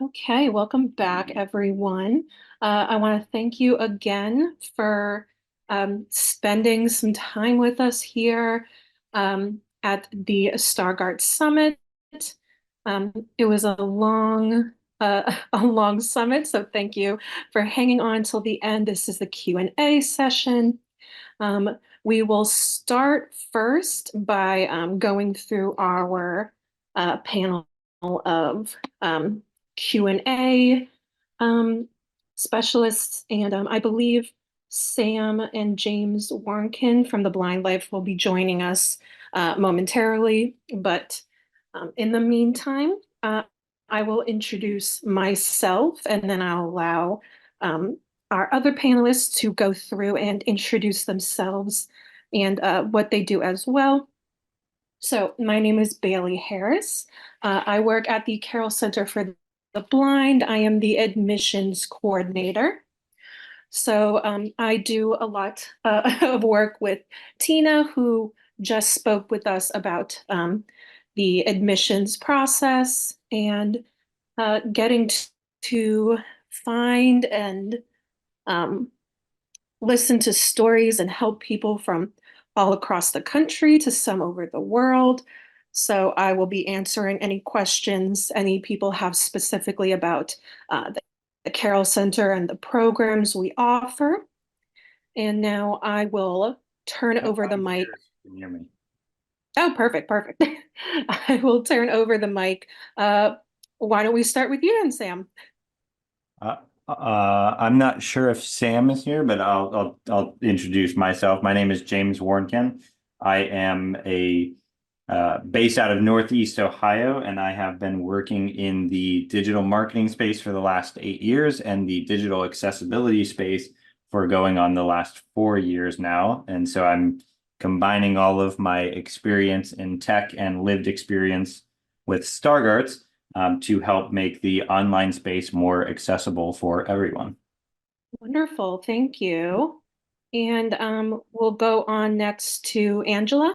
Okay, welcome back, everyone. I want to thank you again for spending some time with us here at the Stargardt Summit. It was a long summit, so thank you for hanging on till the end. This is the Q&A session. We will start first by going through our panel of Q&A specialists, and I believe Sam and James Warnkin from the Blind Life will be joining us momentarily. But in the meantime, I will introduce myself, and then I'll allow our other panelists to go through and introduce themselves and what they do as well. So my name is Bailey Harris. I work at the Carroll Center for the Blind. I am the admissions coordinator. So I do a lot of work with Tina, who just spoke with us about the admissions process and getting to find and listen to stories and help people from all across the country to some over the world. So I will be answering any questions any people have specifically about the Carroll Center and the programs we offer. And now I will turn over the mic. Can you hear me? Oh, perfect, perfect. I will turn over the mic. Why don't we start with you then, Sam? I'm not sure if Sam is here, but I'll introduce myself. My name is James Warnken. I am based out of Northeast Ohio, and I have been working in the digital marketing space for the last 8 years and the digital accessibility space for going on the last 4 years now. And so I'm combining all of my experience in tech and lived experience with Stargardt to help make the online space more accessible for everyone. Wonderful, thank you. And we'll go on next to Angela.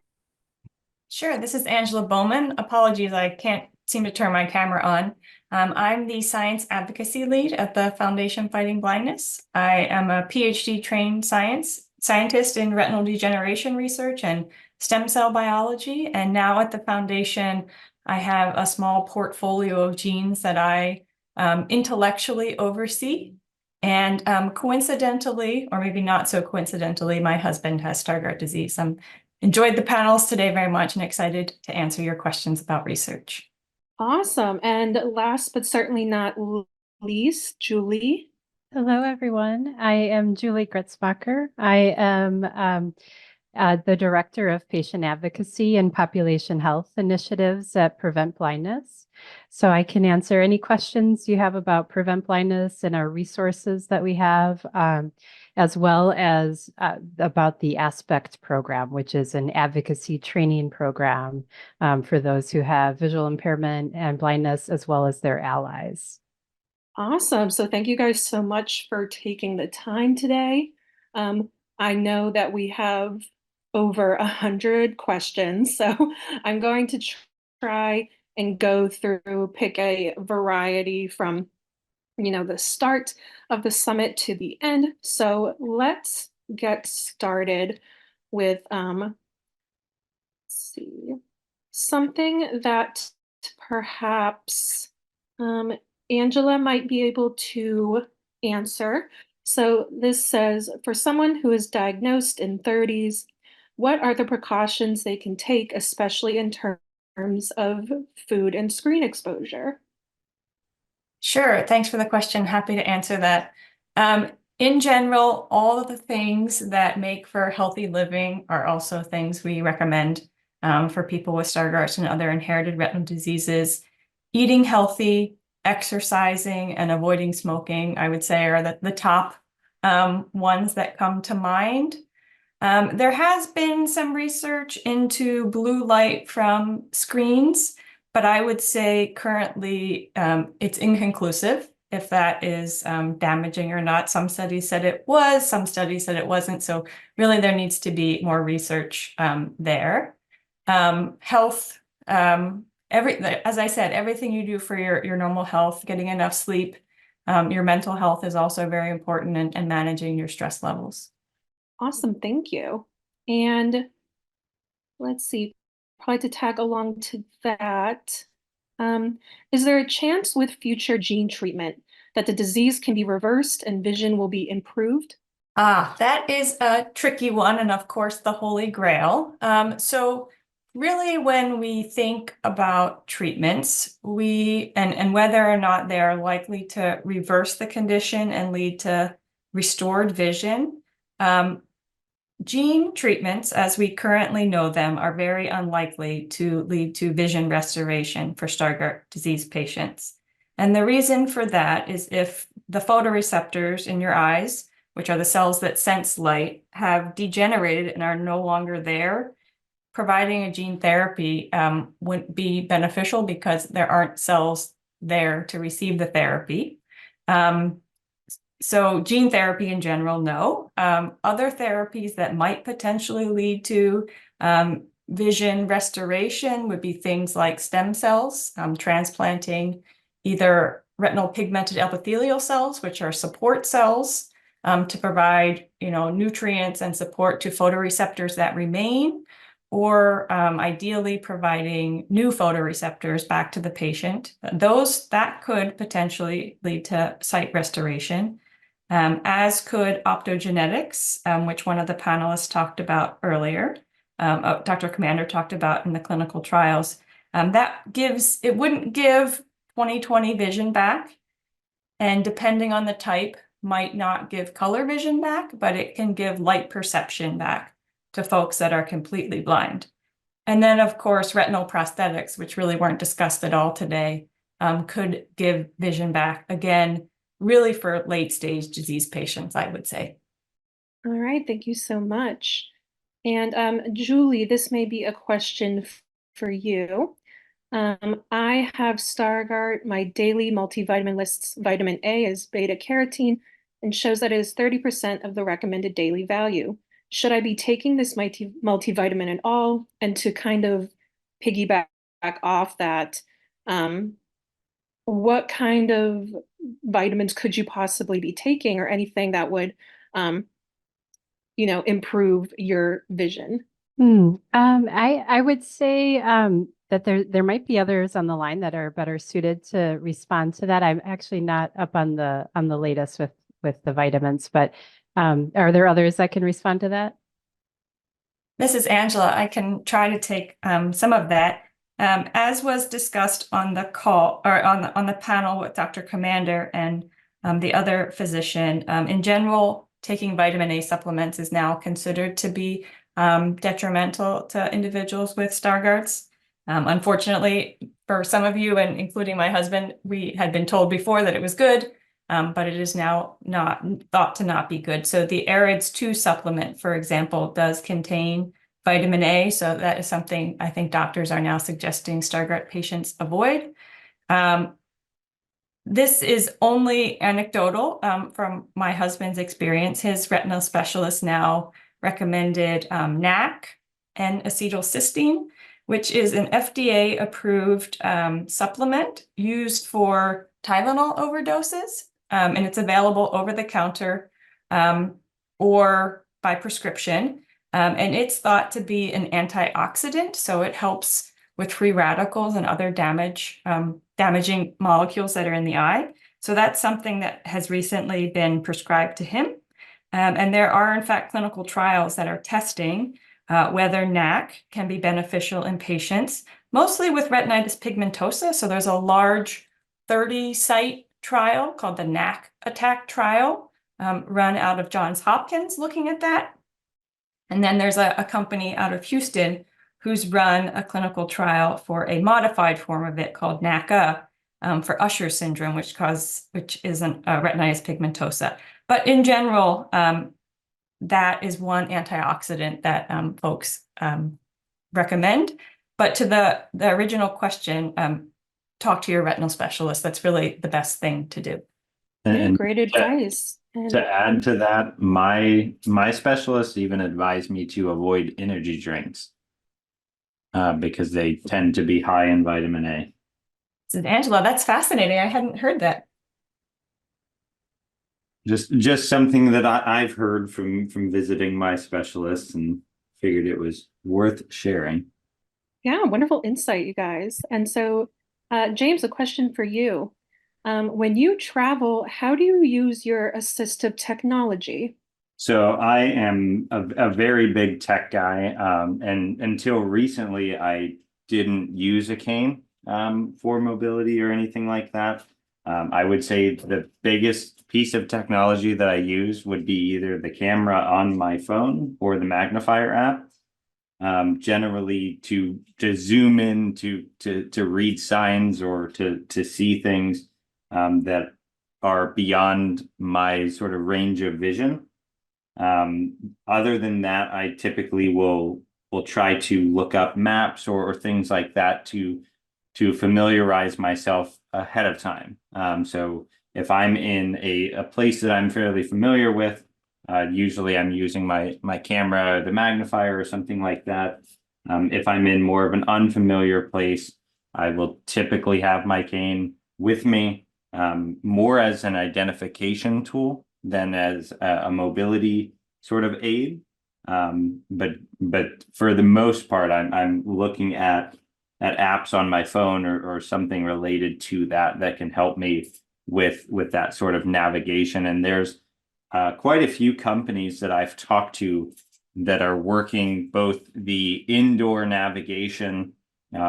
Sure, this is Angela Bowman. Apologies, I can't seem to turn my camera on. I'm the science advocacy lead at the Foundation Fighting Blindness. I am a PhD trained scientist in retinal degeneration research and stem cell biology. And now at the foundation, I have a small portfolio of genes that I intellectually oversee. And coincidentally, or maybe not so coincidentally, my husband has Stargardt disease. I'm enjoyed the panels today very much and excited to answer your questions about research. Awesome. And last but certainly not least, Julie. Hello, everyone. I am Julie Gritzbacher. I am the Director of Patient Advocacy and Population Health Initiatives at Prevent Blindness. So I can answer any questions you have about Prevent Blindness and our resources that we have, as well as about the Aspect program, which is an advocacy training program for those who have visual impairment and blindness, as well as their allies. Awesome. So thank you guys so much for taking the time today. I know that we have over 100 questions, so I'm going to try and go through, pick a variety from, the start of the summit to the end. So let's get started with, let's see, something that perhaps Angela might be able to answer. So this says, for someone who is diagnosed in 30s, what are the precautions they can take, especially in terms of food and screen exposure? Sure, thanks for the question. Happy to answer that. In general, all of the things that make for healthy living are also things we recommend for people with Stargardt and other inherited retinal diseases. Eating healthy, exercising, and avoiding smoking, I would say, are the top ones that come to mind. There has been some research into blue light from screens, but I would say currently it's inconclusive if that is damaging or not. Some studies said it was, some studies said it wasn't. So really there needs to be more research there. Health as I said, everything you do for your normal health, getting enough sleep, your mental health is also very important, and managing your stress levels. Awesome, thank you. And let's see, probably to tag along to that, is there a chance with future gene treatment that the disease can be reversed and vision will be improved? That is a tricky one, and of course, the Holy Grail. So really, when we think about treatments, and whether or not they are likely to reverse the condition and lead to restored vision, gene treatments, as we currently know them, are very unlikely to lead to vision restoration for Stargardt disease patients. And the reason for that is if the photoreceptors in your eyes, which are the cells that sense light, have degenerated and are no longer there, providing a gene therapy wouldn't be beneficial because there aren't cells there to receive the therapy. So gene therapy in general, no. Other therapies that might potentially lead to vision restoration would be things like stem cells, transplanting either retinal pigmented epithelial cells, which are support cells, to provide, nutrients and support to photoreceptors that remain, or ideally providing new photoreceptors back to the patient. That could potentially lead to sight restoration. As could optogenetics, which one of the panelists talked about earlier. Dr. Commander talked about in the clinical trials. It wouldn't give 20/20 vision back, and depending on the type, might not give color vision back, but it can give light perception back to folks that are completely blind. And then, of course, retinal prosthetics, which really weren't discussed at all today, could give vision back, again, really for late stage disease patients, I would say. All right, thank you so much. And Julie, this may be a question for you. I have Stargardt. My daily multivitamin lists vitamin A as beta carotene and shows that it is 30% of the recommended daily value. Should I be taking this multivitamin at all? And to kind of piggyback off that, what kind of vitamins could you possibly be taking, or anything that would, improve your vision? I would say that there might be others on the line that are better suited to respond to that. I'm actually not up on the latest with the vitamins, but are there others that can respond to that? Mrs. Angela, I can try to take some of that. As was discussed on the call, or on the panel with Dr. Commander and the other physician, in general, taking vitamin A supplements is now considered to be detrimental to individuals with Stargardt's. Unfortunately, for some of you, and including my husband, we had been told before that it was good, but it is now not thought to not be good. So the AREDS 2 supplement, for example, does contain vitamin A. So that is something I think doctors are now suggesting Stargardt patients avoid. This is only anecdotal from my husband's experience. His retinal specialist now recommended NAC and acetylcysteine, which is an FDA-approved supplement used for Tylenol overdoses, and it's available over the counter or by prescription. And it's thought to be an antioxidant, so it helps with free radicals and other damaging molecules that are in the eye. So that's something that has recently been prescribed to him. And there are, in fact, clinical trials that are testing whether NAC can be beneficial in patients, mostly with retinitis pigmentosa. So there's a large 30-site trial called the NAC ATTACK trial, run out of Johns Hopkins looking at that. And then there's a company out of Houston who's run a clinical trial for a modified form of it called NACA for Usher syndrome, which is a retinitis pigmentosa. But in general, that is one antioxidant that folks recommend. But to the original question, talk to your retinal specialist. That's really the best thing to do. And Great advice. to add to that, my specialist even advised me to avoid energy drinks. because they tend to be high in vitamin A. So Angela, that's fascinating. I hadn't heard that. Just something that I've heard from visiting my specialists and figured it was worth sharing. Yeah, wonderful insight, you guys. And so, James, a question for you. When you travel, how do you use your assistive technology? So I am a very big tech guy, and until recently, I didn't use a cane for mobility or anything like that. I would say the biggest piece of technology that I use would be either the camera on my phone or the magnifier app. Generally to zoom in to read signs or to see things that are beyond my sort of range of vision. Other than that, I typically will try to look up maps or things like that to familiarize myself ahead of time. So if I'm in a place that I'm fairly familiar with, usually I'm using my camera, the magnifier, or something like that. If I'm in more of an unfamiliar place, I will typically have my cane with me, more as an identification tool than as a mobility sort of aid. But for the most part, I'm looking at apps on my phone or something related to that can help me with that sort of navigation. And there's quite a few companies that I've talked to that are working both the indoor navigation.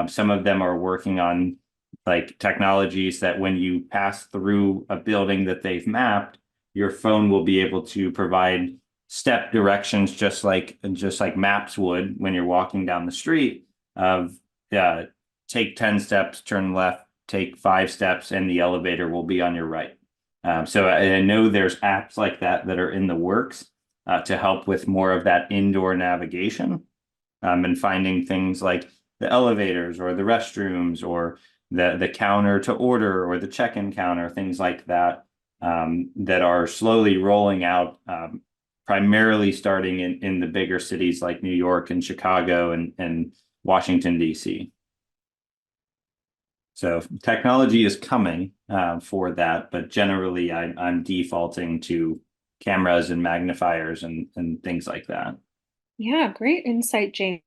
Some of them are working on like technologies that when you pass through a building that they've mapped, your phone will be able to provide step directions just like maps would when you're walking down the street of take 10 steps, turn left, take 5 steps, and the elevator will be on your right. So I know there's apps like that are in the works to help with more of that indoor navigation, and finding things like the elevators or the restrooms or the counter to order or the check-in counter, things like that, that are slowly rolling out, primarily starting in the bigger cities like New York and Chicago and Washington, D.C. So technology is coming for that, but generally I'm defaulting to cameras and magnifiers and things like that. Yeah, great insight, James.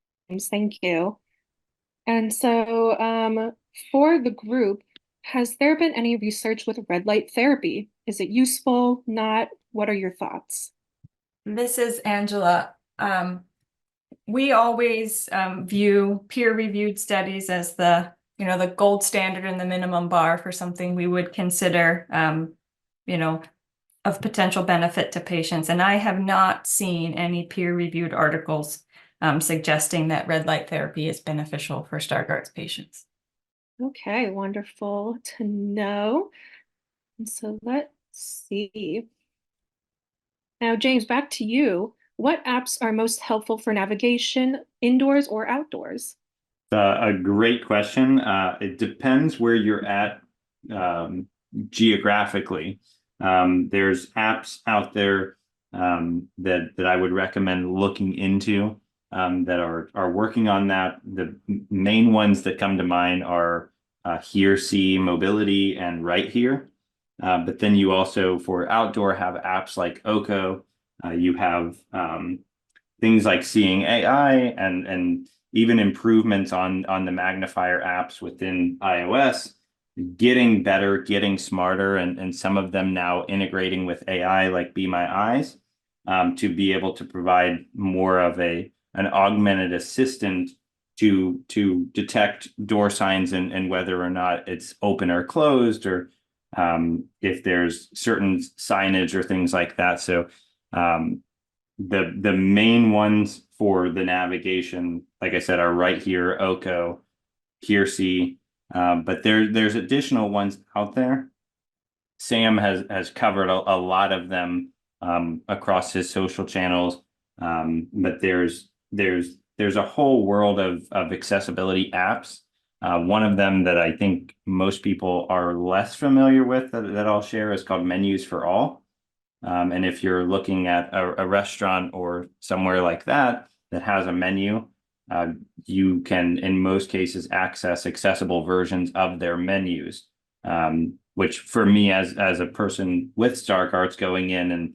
Thank you. And so, for the group, has there been any research with red light therapy? Is it useful? Not? What are your thoughts? This is Angela. We always view peer-reviewed studies as the gold standard and the minimum bar for something we would consider, of potential benefit to patients. And I have not seen any peer-reviewed articles suggesting that red light therapy is beneficial for Stargardt's patients. Okay, wonderful to know. And so let's see. Now, James, back to you. What apps are most helpful for navigation, indoors or outdoors? A great question. It depends where you're at geographically. There's apps out there that I would recommend looking into that are working on that. The main ones that come to mind are Here, See, Mobility, and Right Here. But then you also, for outdoor, have apps like Oko. You have things like Seeing AI and even improvements on the magnifier apps within iOS, getting better, getting smarter, and some of them now integrating with AI like Be My Eyes, to be able to provide more of an augmented assistant to detect door signs and whether or not it's open or closed, or if there's certain signage or things like that. So the main ones for the navigation, like I said, are Right Here, Oko, Here, See, but there's additional ones out there. Sam has covered a lot of them across his social channels, but there's a whole world of accessibility apps. One of them that I think most people are less familiar with that I'll share is called Menus for All. And if you're looking at a restaurant or somewhere like that has a menu, you can, in most cases, access accessible versions of their menus, which for me, as a person with Stargardt's going in and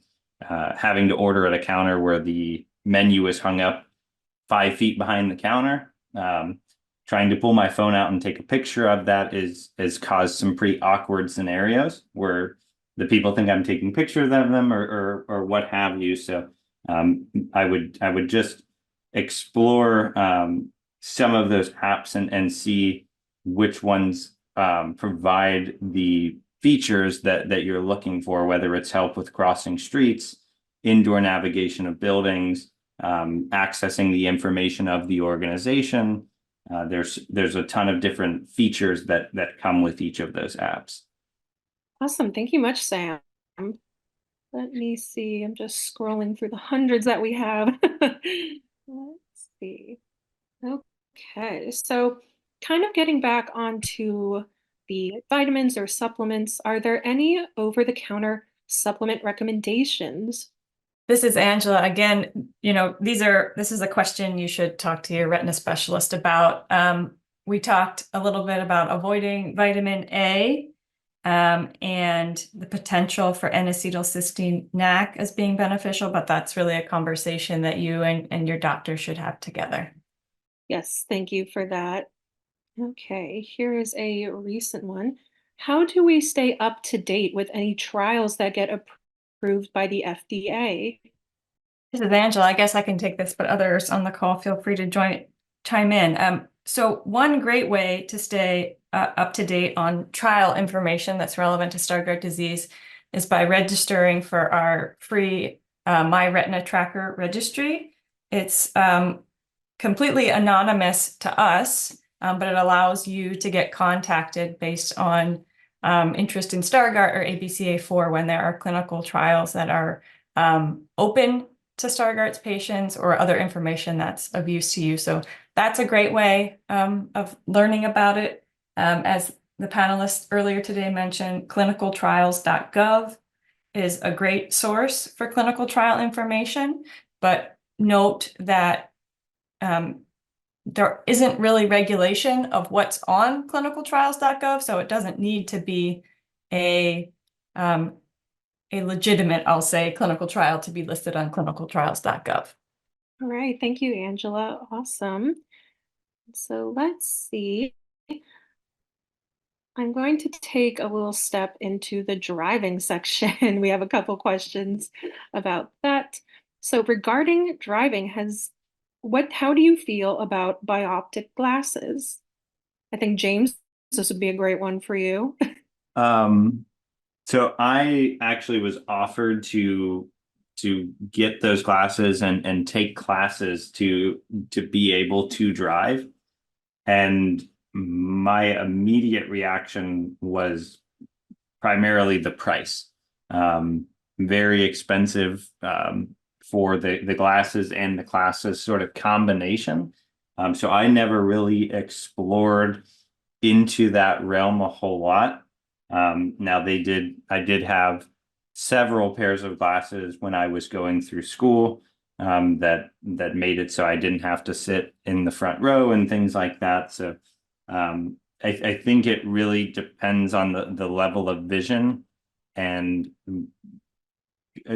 having to order at a counter where the menu is hung up 5 feet behind the counter, trying to pull my phone out and take a picture of that has caused some pretty awkward scenarios where the people think I'm taking pictures of them or what have you. So I would just explore some of those apps and see which ones provide the features that you're looking for, whether it's help with crossing streets, indoor navigation of buildings, accessing the information of the organization. There's a ton of different features that come with each of those apps. Awesome. Thank you much, Sam. Let me see. I'm just scrolling through the hundreds that we have. Let's see. Okay, so kind of getting back onto the vitamins or supplements, are there any over-the-counter supplement recommendations? This is Angela again. This is a question you should talk to your retina specialist about. We talked a little bit about avoiding vitamin A and the potential for N-acetylcysteine NAC as being beneficial, but that's really a conversation that you and your doctor should have together. Yes, thank you for that. Okay, here is a recent one. How do we stay up to date with any trials that get approved by the FDA? This is Angela. I guess I can take this, but others on the call feel free to chime in. So one great way to stay up to date on trial information that's relevant to Stargardt disease is by registering for our free My Retina Tracker registry. It's completely anonymous to us, but it allows you to get contacted based on interest in Stargardt or ABCA4 when there are clinical trials that are open to Stargardt's patients or other information that's of use to you. So that's a great way of learning about it. As the panelists earlier today mentioned, clinicaltrials.gov is a great source for clinical trial information, but note that there isn't really regulation of what's on clinicaltrials.gov, so it doesn't need to be a legitimate, I'll say, clinical trial to be listed on clinicaltrials.gov. All right, thank you, Angela. Awesome. So let's see. I'm going to take a little step into the driving section. We have a couple questions about that. So regarding driving, how do you feel about bioptic glasses? I think, James, this would be a great one for you. So I actually was offered to get those glasses and take classes to be able to drive. And my immediate reaction was primarily the price. Very expensive for the glasses and the classes sort of combination. So I never really explored into that realm a whole lot. Now I did have several pairs of glasses when I was going through school that made it so I didn't have to sit in the front row and things like that. So I think it really depends on the level of vision and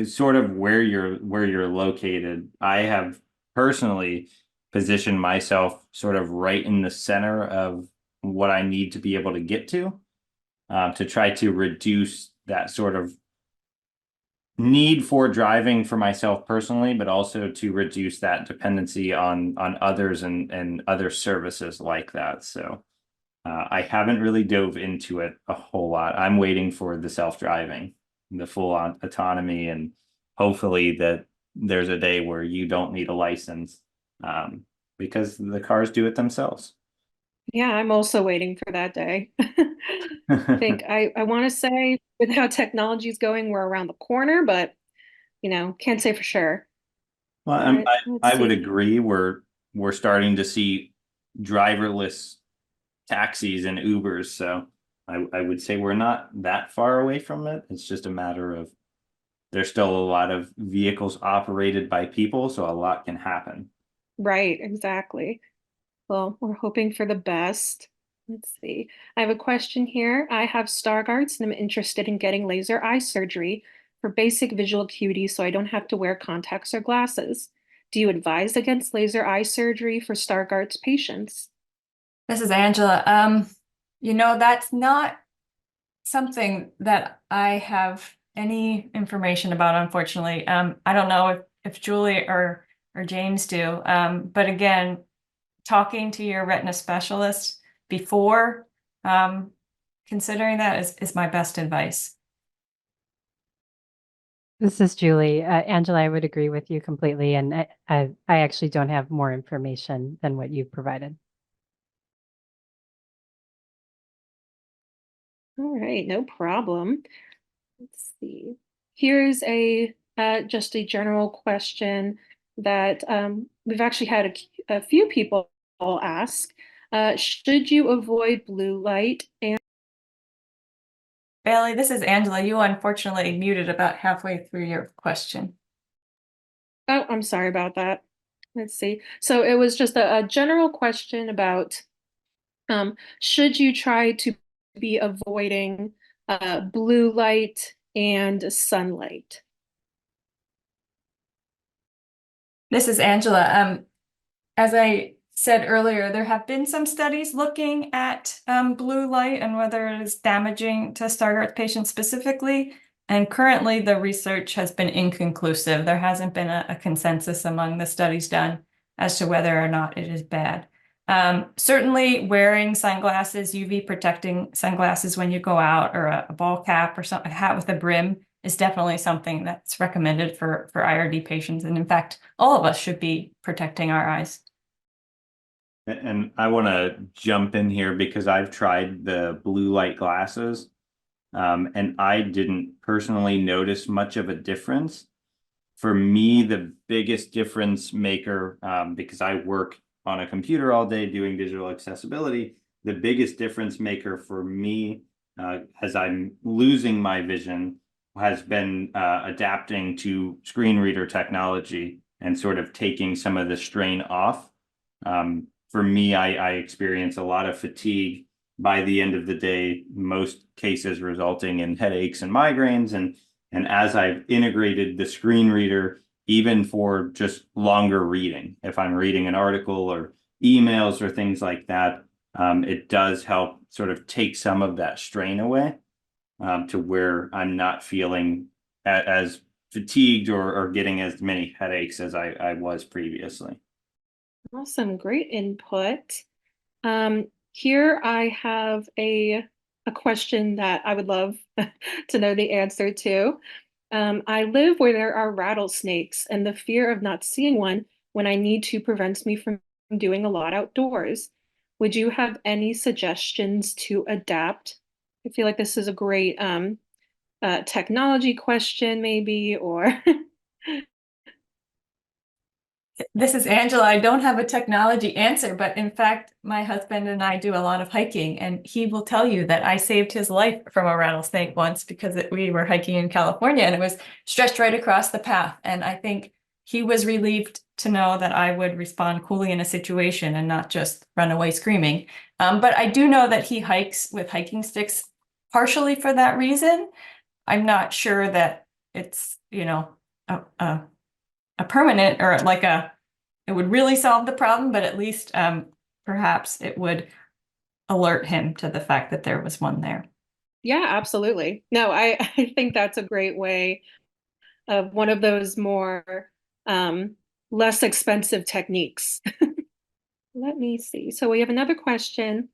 sort of where you're located. I have personally positioned myself sort of right in the center of what I need to be able to get to try to reduce that sort of need for driving for myself personally, but also to reduce that dependency on others and other services like that. So I haven't really dove into it a whole lot. I'm waiting for the self-driving, the full autonomy, and hopefully that there's a day where you don't need a license because the cars do it themselves. Yeah, I'm also waiting for that day. I think I want to say with how technology is going, we're around the corner, but can't say for sure. Well, But I let's would see. agree. We're starting to see driverless taxis and Ubers, so I would say we're not that far away from it. It's just a matter of there's still a lot of vehicles operated by people, so a lot can happen. Right, exactly. Well, we're hoping for the best. Let's see. I have a question here. I have Stargardts and I'm interested in getting laser eye surgery for basic visual acuity so I don't have to wear contacts or glasses. Do you advise against laser eye surgery for Stargardt's patients? This is Angela. That's not something that I have any information about, unfortunately. I don't know if Julie or James do. But again, talking to your retina specialist before considering that is my best advice. This is Julie. Angela, I would agree with you completely, and I actually don't have more information than what you've provided. All right, no problem. Let's see. Here's a just a general question that we've actually had a few people ask. Should you avoid blue light? And Bailey, this is Angela. You unfortunately muted about halfway through your question. oh, I'm sorry about that. Let's see. So it was just a general question about should you try to be avoiding blue light and sunlight? This is Angela. As I said earlier, there have been some studies looking at blue light and whether it is damaging to Stargardt patients specifically. And currently the research has been inconclusive. There hasn't been a consensus among the studies done as to whether or not it is bad. Certainly wearing sunglasses, UV protecting sunglasses when you go out, or a ball cap or a hat with a brim is definitely something that's recommended for IRD patients. And in fact, all of us should be protecting our eyes. And I want to jump in here because I've tried the blue light glasses, and I didn't personally notice much of a difference. For me, the biggest difference maker, because I work on a computer all day doing digital accessibility, the biggest difference maker for me, as I'm losing my vision, has been adapting to screen reader technology and sort of taking some of the strain off. For me, I experience a lot of fatigue by the end of the day, most cases resulting in headaches and migraines. And as I've integrated the screen reader, even for just longer reading, if I'm reading an article or emails or things like that, it does help sort of take some of that strain away, to where I'm not feeling as fatigued or getting as many headaches as I was previously. Awesome, great input. Here I have a question that I would love to know the answer to. I live where there are rattlesnakes, and the fear of not seeing one when I need to prevents me from doing a lot outdoors. Would you have any suggestions to adapt? I feel like this is a great technology question, maybe, or This is Angela. I don't have a technology answer, but in fact, my husband and I do a lot of hiking, and he will tell you that I saved his life from a rattlesnake once because we were hiking in California and it was stretched right across the path. And I think he was relieved to know that I would respond coolly in a situation and not just run away screaming. But I do know that he hikes with hiking sticks partially for that reason. I'm not sure that it's, a permanent or like it would really solve the problem, but at least perhaps it would alert him to the fact that there was one there. yeah, absolutely. No, I think that's a great way of one of those more less expensive techniques. Let me see. So we have another question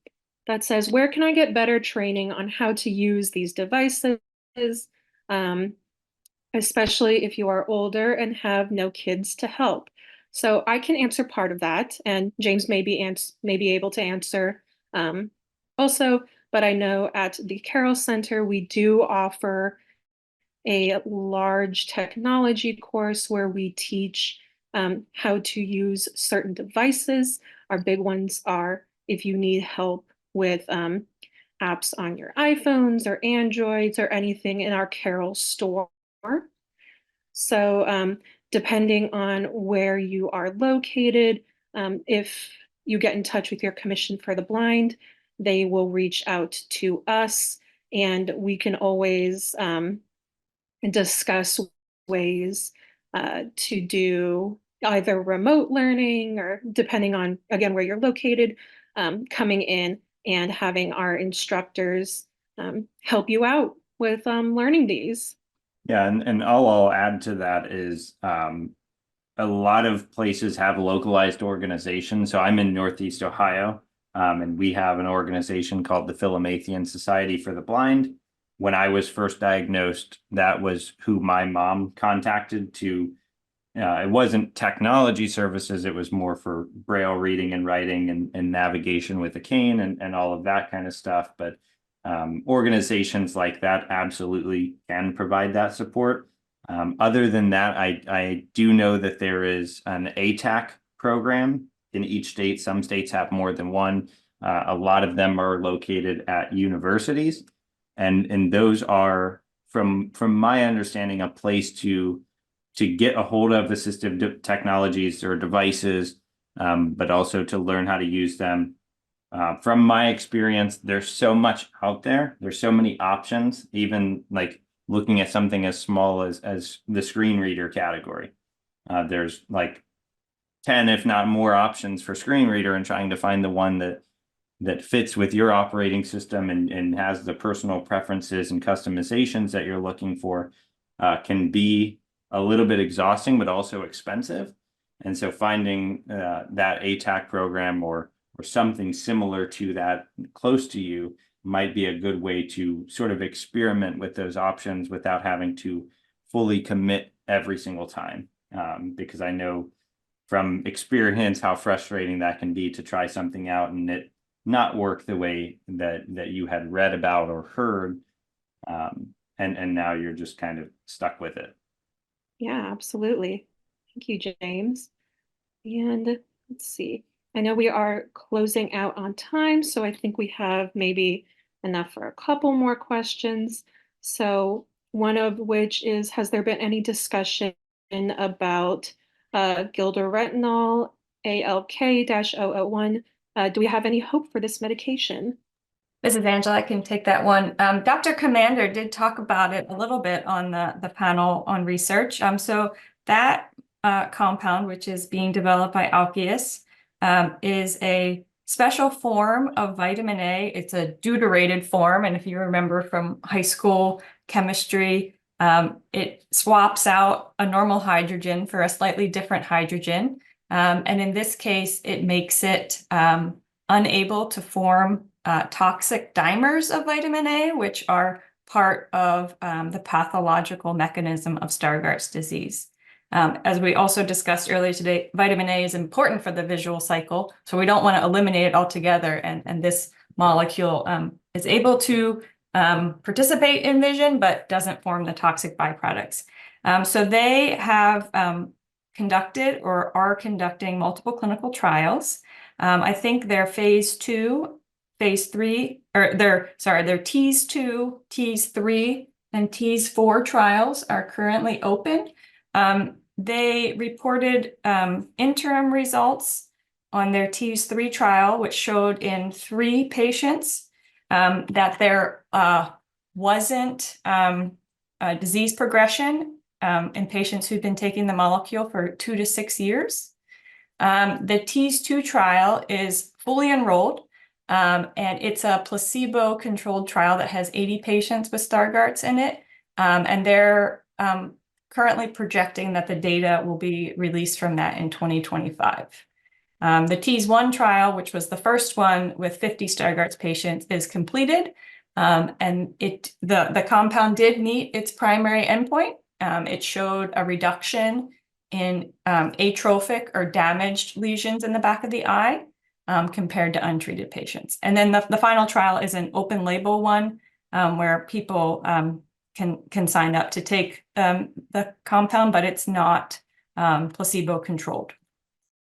that says, where can I get better training on how to use these devices? Especially if you are older and have no kids to help. So I can answer part of that, and James may be able to answer also. But I know at the Carroll Center we do offer a large technology course where we teach how to use certain devices. Our big ones are if you need help with apps on your iPhones or Androids or anything in our Carroll store. So depending on where you are located, if you get in touch with your Commission for the Blind. They will reach out to us, and we can always discuss ways to do either remote learning or, depending on, again, where you're located, coming in and having our instructors help you out with learning these. Yeah, and all I'll add to that is a lot of places have localized organizations. So I'm in Northeast Ohio, and we have an organization called the Philomathian Society for the Blind. When I was first diagnosed, that was who my mom contacted to. It wasn't technology services, it was more for Braille reading and writing and navigation with a cane and all of that kind of stuff. But organizations like that absolutely can provide that support. Other than that, I do know that there is an ATAC program in each state. Some states have more than one. A lot of them are located at universities, and those are, from my understanding, a place to get a hold of assistive technologies or devices, but also to learn how to use them. From my experience, there's so much out there. There's so many options, even like looking at something as small as the screen reader category. There's like 10, if not more, options for screen reader, and trying to find the one that fits with your operating system and has the personal preferences and customizations that you're looking for can be a little bit exhausting, but also expensive. And so finding that ATAC program or something similar to that close to you might be a good way to sort of experiment with those options without having to fully commit every single time. Because I know from experience how frustrating that can be to try something out and it not work the way that you had read about or heard. And now you're just kind of stuck with it. Yeah, absolutely. Thank you, James. And let's see. I know we are closing out on time, so I think we have maybe enough for a couple more questions. So one of which is, has there been any discussion about Gildo retinol, ALK-001? Do we have any hope for this medication? This is Angela. I can take that one. Dr. Commander did talk about it a little bit on the panel on research. So that compound, which is being developed by Alkeus, is a special form of vitamin A. It's a deuterated form, and if you remember from high school chemistry, it swaps out a normal hydrogen for a slightly different hydrogen. And in this case, it makes it unable to form toxic dimers of vitamin A, which are part of the pathological mechanism of Stargardt's disease. As we also discussed earlier today, vitamin A is important for the visual cycle, so we don't want to eliminate it altogether. And this molecule is able to participate in vision, but doesn't form the toxic byproducts. So they have conducted or are conducting multiple clinical trials. I think their phase 2, phase 3, or their TEAS 2, TEAS 3, and TEAS 4 trials are currently open. They reported interim results on their TEAS 3 trial, which showed in 3 patients that there wasn't disease progression in patients who've been taking the molecule for 2 to 6 years. The TEAS 2 trial is fully enrolled, and it's a placebo-controlled trial that has 80 patients with Stargardt's in it, and they're currently projecting that the data will be released from that in 2025. The TEAS 1 trial, which was the first one with 50 Stargardt's patients, is completed, and the compound did meet its primary endpoint. It showed a reduction in atrophic or damaged lesions in the back of the eye compared to untreated patients. And then the final trial is an open label one where people can sign up to take the compound, but it's not placebo controlled.